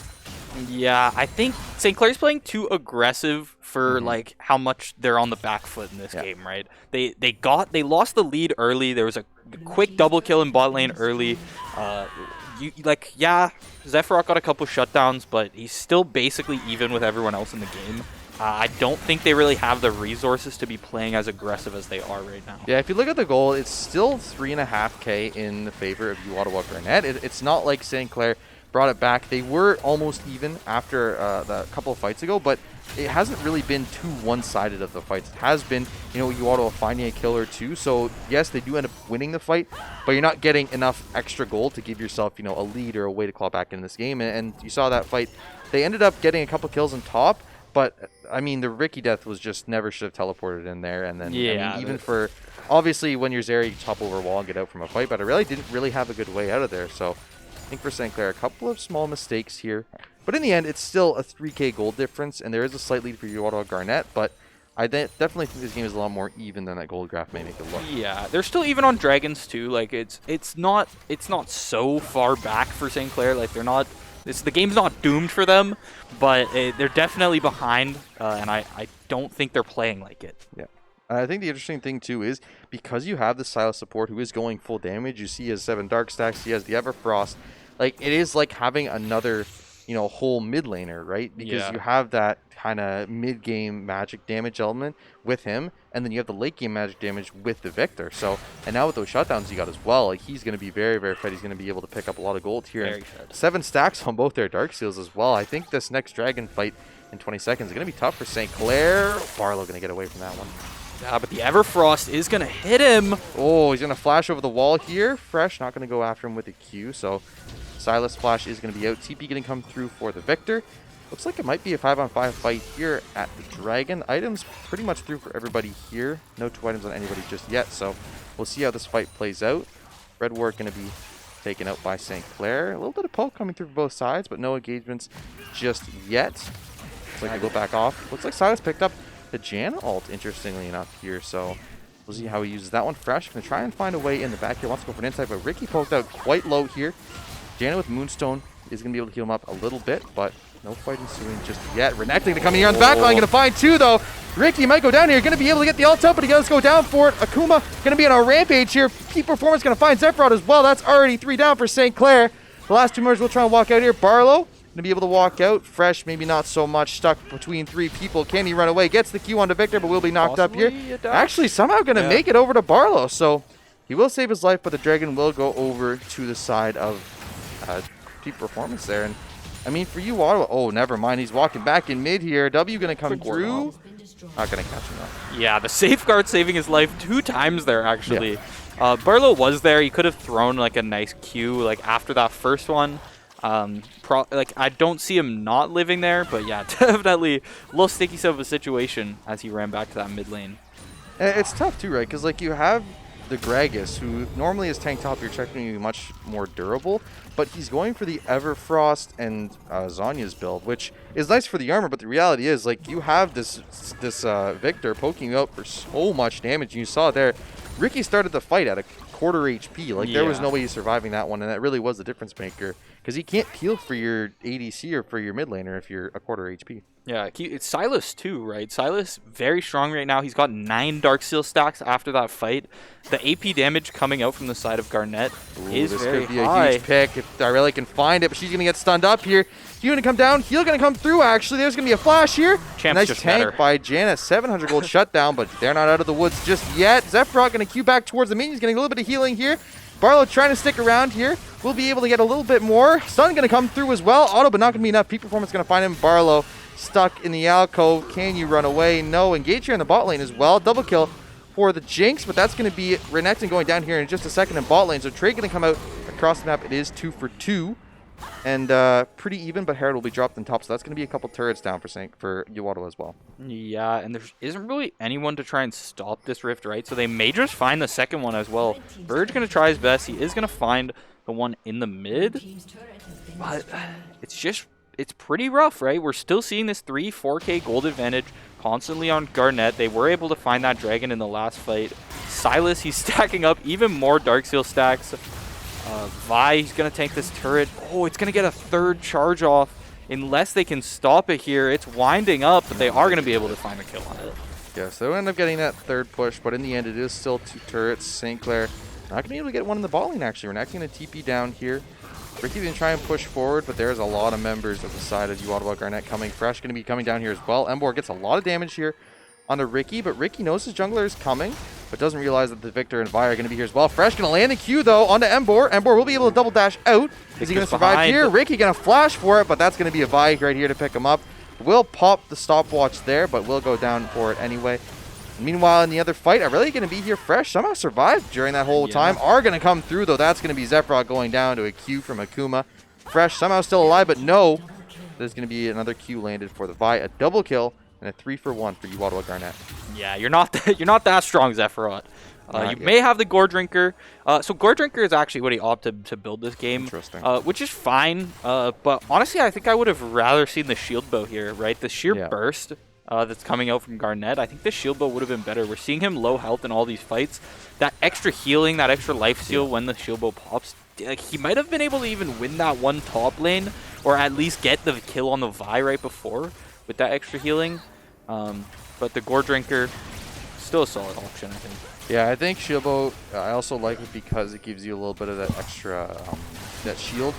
Yeah, I think St. Clair's playing too aggressive for like how much they're on the back foot in this game, right? They lost the lead early. There was a quick double kill in bot lane early. Zephyr got a couple shutdowns, but he's still basically even with everyone else in the game. I don't think they really have the resources to be playing as aggressive as they are right now. Yeah, if you look at the goal, it's still 3.5K in the favor of UOttawa Garnet. It's not like St. Clair brought it back. They were almost even after the couple of fights ago, but it hasn't really been too one-sided of the fights. It has been, UOttawa finding a kill or two. So yes, they do end up winning the fight, but you're not getting enough extra gold to give yourself, a lead or a way to claw back in this game. And you saw that fight. They ended up getting a couple kills on top, but I mean, the Ricky death was just never should have teleported in there. And then even for obviously when you're Zeri, you top over a wall and get out from a fight, but I really didn't really have a good way out of there. So I think for St. Clair, a couple of small mistakes here. But in the end, it's still a 3K gold difference, and there is a slight lead for UOttawa Garnet, but I definitely think this game is a lot more even than that gold graph may make it look. Yeah, they're still even on Dragons too. Like it's not so far back for St. Clair. Like the game's not doomed for them, but they're definitely behind, and I don't think they're playing like it. Yeah. I think the interesting thing too is because you have the Silas support who is going full damage. You see he has 7 dark stacks. He has the Everfrost. Like it is like having another, whole mid laner, right? Because you have that kind of mid game magic damage element with him, and then you have the late game magic damage with the Victor. So, and now with those shutdowns you got as well, like he's going to be very, very fed. He's going to be able to pick up a lot of gold here. Very fed. 7 stacks on both their dark seals as well. I think this next dragon fight in 20 seconds is going to be tough for St. Clair. Barlow going to get away from that one. Yeah, but the Everfrost is going to hit him. Oh, he's going to flash over the wall here. Fresh not going to go after him with the Q, so Silas Flash is going to be out. TP going to come through for the Victor. Looks like it might be a 5-on-5 fight here at the Dragon. Items pretty much through for everybody here. No 2 items on anybody just yet, so we'll see how this fight plays out. Red Ward going to be taken out by St. Clair. A little bit of poke coming through for both sides, but no engagements just yet. Looks like they go back off. Looks like Silas picked up the Jan ult, interestingly enough, here, so we'll see how he uses that one. Fresh going to try and find a way in the back here. Wants to go for an inside, but Ricky poked out quite low here. Janet with Moonstone is going to be able to heal him up a little bit, but no fight ensuing just yet. Renekton going to come in here on the back line, going to find 2 though. Ricky might go down here, going to be able to get the ult up, but he does go down for it. Akuma going to be on a rampage here. Peak Performance going to find Zephyr as well. That's already 3 down for St. Clair. The last 2 members will try and walk out here. Barlow going to be able to walk out. Fresh, maybe not so much. Stuck between 3 people. Can he run away? Gets the Q onto Victor, but will be knocked up here. Actually, somehow going to make it over to Barlow. So he will save his life, but the Dragon will go over to the side of Peak Performance there. And I mean, for you, Ottawa. Oh, never mind. He's walking back in mid here. W going to come through. Not going to catch him though. Yeah, the safeguard saving his life 2 times there, actually. Yeah. Barlow was there. He could have thrown like a nice Q like after that first one. I don't see him not living there, but yeah, definitely a little sticky of a situation as he ran back to that mid lane. It's tough too, right? Because like you have the Gragas, who normally is tank top, you're expecting to be much more durable, but he's going for the Everfrost and Zonya's build, which is nice for the armor, but the reality is like you have this Victor poking you out for so much damage. And you saw there, Ricky started the fight at a quarter HP. Like there was no way he's surviving that one, and that really was the difference maker. Because he can't peel for your ADC or for your mid laner if you're a quarter HP. Yeah, it's Silas too, right? Silas, very strong right now. He's got 9 Dark Seal stacks after that fight. The AP damage coming out from the side of Garnet is very high. This could be a huge pick if Irelia can find it, but she's going to get stunned up here. He's going to come down. Heal going to come through, actually. There's going to be a flash here. Champ's nice tank by Janet. 700 gold shutdown, but they're not out of the woods just yet. Zephyr going to queue back towards the minions, getting a little bit of healing here. Barlow trying to stick around here. We'll be able to get a little bit more. Stun going to come through as well. Auto, but not going to be enough. Peak Performance going to find him. Barlow stuck in the alcove. Can you run away? No. Engage here in the bot lane as well. Double kill for the Jinx, but that's going to be Renekton going down here in just a second in bot lane. So trade going to come out across the map. It is 2 for 2. And pretty even, but Herald will be dropped on top. So that's going to be a couple turrets down for UOttawa as well. Yeah, and there isn't really anyone to try and stop this rift, right? So they may just find the second one as well. Bird's going to try his best. He is going to find the one in the mid. But it's pretty rough, right? We're still seeing this 4K gold advantage constantly on Garnet. They were able to find that dragon in the last fight. Sylas, he's stacking up even more Darksteel stacks. Vi, he's going to tank this turret. Oh, it's going to get a third charge off. Unless they can stop it here, it's winding up, but they are going to be able to find a kill on it. Yes, they'll end up getting that third push, but in the end, it is still 2 turrets. St. Clair not going to be able to get one in the bot lane, actually. We're not going to TP down here. Ricky didn't try and push forward, but there's a lot of members of the side of UOttawa. Garnet coming fresh, going to be coming down here as well. Embor gets a lot of damage here onto Ricky, but Ricky knows his jungler is coming, but doesn't realize that the Victor and Vi are going to be here as well. Fresh going to land the Q, though, onto Embor. Embor will be able to double dash out. Is he going to survive here? Ricky going to flash for it, but that's going to be a Vi right here to pick him up. Will pop the stopwatch there, but will go down for it anyway. Meanwhile, in the other fight, Aurelia going to be here fresh. Somehow survived during that whole time. Are going to come through, though. That's going to be Zephrod going down to a Q from Akuma. Fresh somehow still alive, but no. There's going to be another Q landed for the Vi. A double kill and a 3-for-1 for UOttawa Garnet. Yeah, you're not that strong, Zephrod. You may have the Gore Drinker. So Gore Drinker is actually what he opted to build this game. Interesting. Which is fine. But honestly, I think I would have rather seen the shield bow here, right? The sheer burst that's coming out from Garnet. I think the shield bow would have been better. We're seeing him low health in all these fights. That extra healing, that extra life steal when the shield bow pops, like, he might have been able to even win that one top lane, or at least get the kill on the Vi right before with that extra healing. But the Gore Drinker, still a solid option, I think. Yeah, I think shield bow, I also like it because it gives you a little bit of that extra, that shield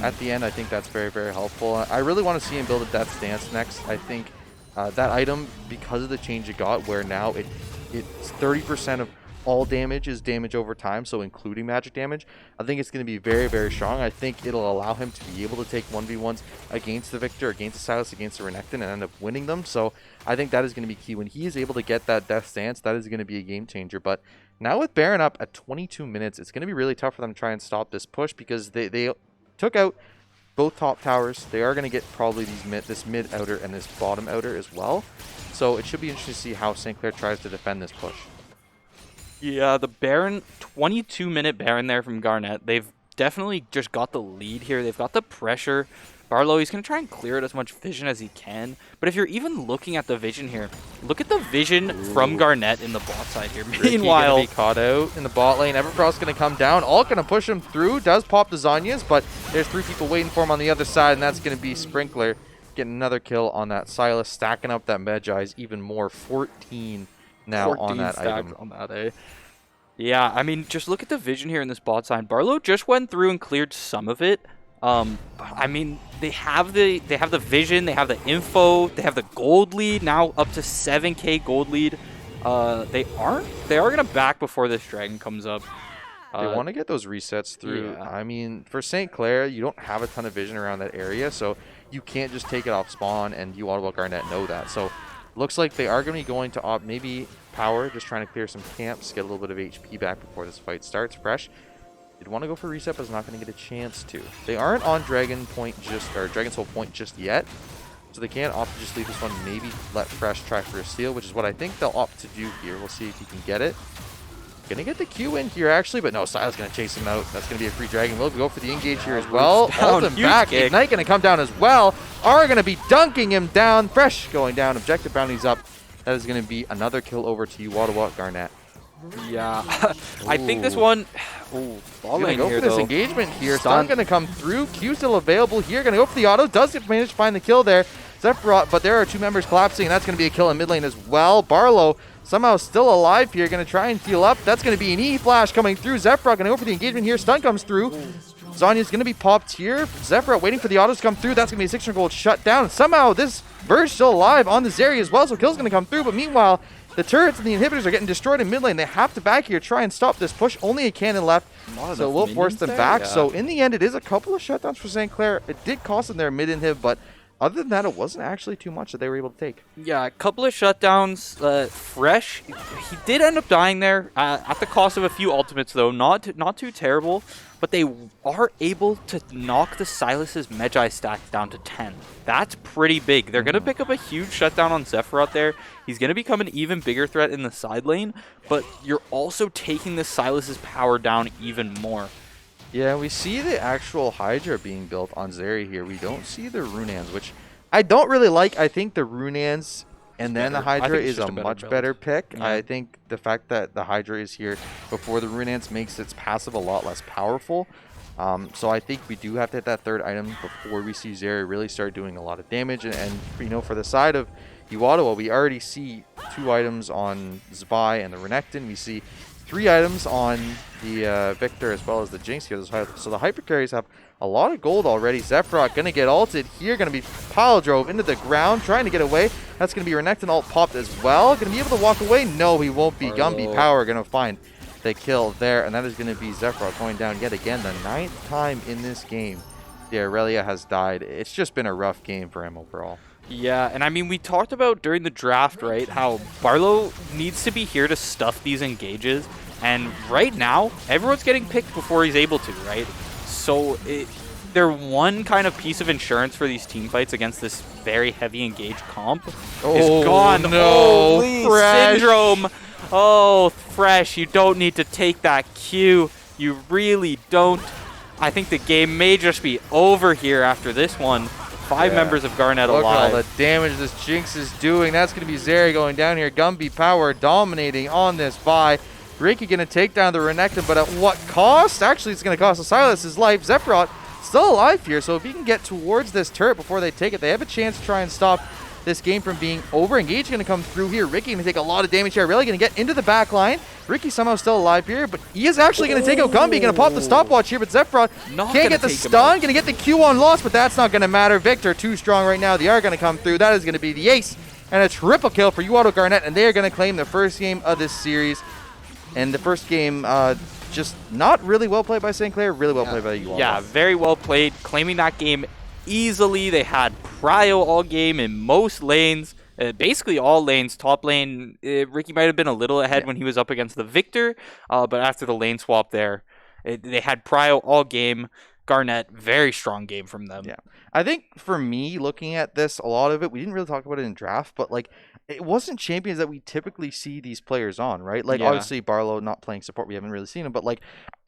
at the end. I think that's very, very helpful. I really want to see him build a Death Stance next. I think that item, because of the change it got, where now it's 30% of all damage is damage over time, so including magic damage, I think it's going to be very, very strong. I think it'll allow him to be able to take 1v1s against the Victor, against the Sylas, against the Renekton, and end up winning them. So I think that is going to be key. When he is able to get that Death Stance, that is going to be a game changer. But now with Baron up at 22 minutes, it's going to be really tough for them to try and stop this push, because they took out both top towers. They are going to get probably this mid outer and this bottom outer as well. So it should be interesting to see how St. Clair tries to defend this push. Yeah, the Baron, 22-minute Baron there from Garnet. They've definitely just got the lead here. They've got the pressure. Barlow, he's going to try and clear it as much vision as he can. But if you're even looking at the vision here, look at the vision from Garnet in the bot side here. Meanwhile, be caught out in the bot lane. Everfrost's going to come down. Alt going to push him through. Does pop the Zhonya's, but there's 3 people waiting for him on the other side, and that's going to be Sprinkler getting another kill on that Sylas, stacking up that Medjai's even more. 14 now on that item. On that, eh? Yeah, I mean, just look at the vision here in this bot side. Barlow just went through and cleared some of it. I mean, they have the vision, they have the info, they have the gold lead, now up to 7k gold lead. They are gonna back before this dragon comes up. They want to get those resets through. Yeah. I mean, for St. Clair, you don't have a ton of vision around that area, so you can't just take it off spawn, and UOttawa Garnet know that. So looks like they are going to be going to opt maybe power, just trying to clear some camps, get a little bit of HP back before this fight starts. Fresh did want to go for reset, but is not going to get a chance to. They aren't on Dragon's Soul Point just yet, so they can't opt to just leave this one. Maybe let Fresh try for a steal, which is what I think they'll opt to do here. We'll see if he can get it. Gonna get the Q in here, actually, but no, Sylas gonna chase him out. That's gonna be a free dragon. We'll go for the engage here as well. Ult him back. Kick. Ignite gonna come down as well. Are gonna be dunking him down. Fresh going down. Objective bounty's up. That is gonna be another kill over to UOttawa Garnet. Yeah, I think this one. Ooh, ball lane go here, for this though. engagement here. Stun gonna come through. Q still available here. Gonna go for the auto. Does manage to find the kill there. Zephrod, but there are 2 members collapsing, and that's gonna be a kill in mid lane as well. Barlow somehow still alive here. Going to try and heal up. That's going to be an E-Flash coming through. Zephrod going to go for the engagement here. Stun comes through. Zhonya's going to be popped here. Zephrod waiting for the autos to come through. That's going to be a 600 gold shut down. Somehow this Verge still alive on the Zeri as well, so kill's going to come through. But meanwhile, The turrets and the inhibitors are getting destroyed in mid lane. They have to back here, try and stop this push. Only a cannon left, so we'll force them back. Yeah. So in the end, it is a couple of shutdowns for St. Clair. It did cost them their mid inhib, but other than that, it wasn't actually too much that they were able to take. Yeah, a couple of shutdowns. Fresh, he did end up dying there at the cost of a few ultimates, though. Not too terrible, but they are able to knock the Silas's Magi stack down to 10. That's pretty big. They're going to pick up a huge shutdown on Zephyr there. He's going to become an even bigger threat in the side lane, but you're also taking the Silas's power down even more. Yeah, we see the actual Hydra being built on Zeri here. We don't see the Runans, which I don't really like. I think the Runans and then the Hydra is a much better pick. Yeah. I think the fact that the Hydra is here before the Runans makes its passive a lot less powerful. So I think we do have to hit that third item before we see Zeri really start doing a lot of damage. And you know, for the side of UOttawa, we already see 2 items on Zbai and the Renekton. We see 3 items on the Victor as well as the Jinx here. So the Hyper Carries have a lot of gold already. Zephrot going to get ulted here. Going to be pile drove into the ground, trying to get away. That's going to be Renekton ult popped as well. Going to be able to walk away. No, he won't be. Gumby Power going to find the kill there. And that is going to be Zephrot going down yet again. The 9th time in this game the Aurelia has died. It's just been a rough game for him overall. Yeah, and I mean, we talked about during the draft, right, how Barlow needs to be here to stuff these engages. And right now, everyone's getting picked before he's able to, right? So they're one kind of piece of insurance for these team fights against this very heavy engaged comp. Is gone. No, Holy Syndrome. Oh, Fresh, you don't need to take that Q. You really don't. I think the game may just be over here after this one. 5 members of Garnet alive. Look at all the damage this Jinx is doing. That's going to be Zeri going down here. Gumby Power dominating on this Vi. Ricky going to take down the Renekton, but at what cost? Actually, it's going to cost the Silas his life. Zephrot still alive here, so if he can get towards this turret before they take it, they have a chance to try and stop this game from being over. Engage going to come through here. Ricky going to take a lot of damage here. Really going to get into the back line. Ricky somehow still alive here, but he is actually going to take out Gumby. Going to pop the stopwatch here, but Zephrot can't get the stun. Going to get the Q on loss, but that's not going to matter. Victor too strong right now. They are going to come through. That is going to be the ace and a triple kill for UOttawa Garnet, and they are going to claim the first game of this series. And the first game, just not really well played by St. Clair, really well played by UOttawa. Yeah, very well played, claiming that game easily. They had prio all game in most lanes, basically all lanes. Top lane, Ricky might have been a little ahead when he was up against the Victor, but after the lane swap there, they had prio all game. Garnet, very strong game from them. Yeah, I think for me, looking at this, a lot of it, we didn't really talk about it in draft, but like, it wasn't champions that we typically see these players on, right? Like, obviously, Barlow not playing support, we haven't really seen him, but like,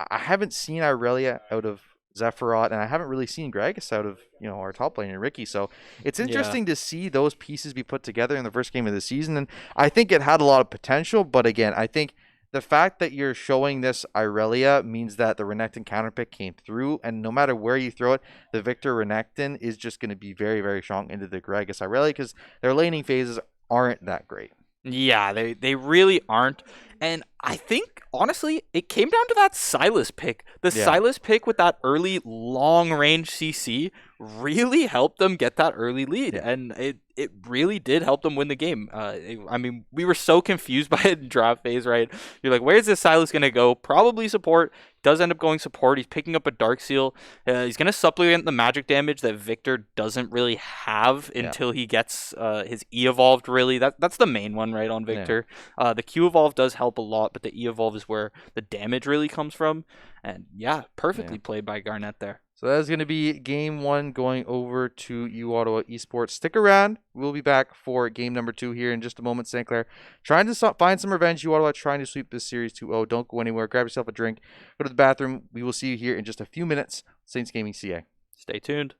I haven't seen Aurelia out of Zephrot, and I haven't really seen Gragas out of, you know, our top laner, Ricky. So it's interesting to see those pieces be put together in the first game of the season, and I think it had a lot of potential, but again, I think the fact that you're showing this Aurelia means that the Renekton counterpick came through, and no matter where you throw it, the Victor Renekton is just going to be very, very strong into the Gragas Aurelia because their laning phases aren't that great. Yeah, they really aren't. And I think, honestly, it came down to that Silas pick. The Silas pick with that early long-range CC really helped them get that early lead. And it really did help them win the game. I mean, we were so confused by it in draft phase, right? You're like, where's this Silas going to go? Probably support. Does end up going support. He's picking up a Dark Seal. He's going to supplement the magic damage that Victor doesn't really have until he gets his E-Evolved, really. That's the main one, right, on Victor. The Q-Evolve does help a lot, but the E-Evolve is where the damage really comes from. And perfectly played by Garnet there. So that is going to be game 1 going over to UOttawa Esports. Stick around. We'll be back for game number 2 here in just a moment. St. Clair trying to find some revenge. UOttawa trying to sweep this series 2-0. Don't go anywhere. Grab yourself a drink. Go to the bathroom. We will see you here in just a few minutes. Saints Gaming CA. Stay tuned.